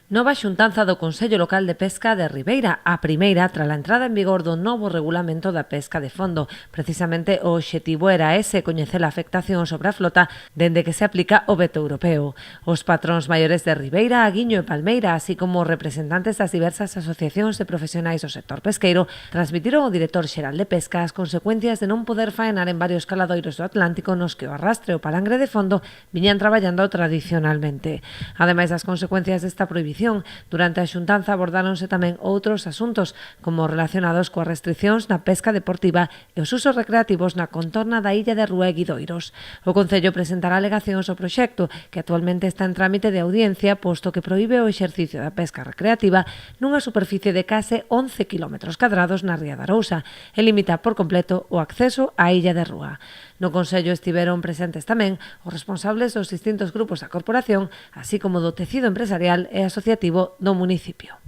Nova xuntanza do Consello Local de Pesca de Ribeira, a primeira tras a entrada en vigor do novo regulamento da pesca de fondo. Precisamente o obxectivo era ese, coñecer a afectación sobre a flota dende que se aplica o veto europeo. Os patróns maiores de Ribeira, Aguiño e Palmeira, así como representantes das diversas asociacións de profesionais do sector pesqueiro, transmitiron ao director xeral de pesca as consecuencias de non poder faenar en varios caladoiros do Atlántico nos que o arrastre e o palangre de fondo viñan traballando tradicionalmente. Ademais das consecuencias desta prohibición, durante a xuntanza abordáronse tamén outros asuntos, como relacionados coas restriccións na pesca deportiva e os usos recreativos na contorna da illa de Rúa e Guidoiros. O Concello presentará alegacións ao proxecto, que actualmente está en trámite de audiencia, posto que proíbe o exercicio da pesca recreativa nunha superficie de case 11 km cadrados na Ría da Arousa e limita por completo o acceso á illa de Rúa. No Consello estiveron presentes tamén os responsables dos distintos grupos da corporación, así como do tecido empresarial e asociativo do municipio.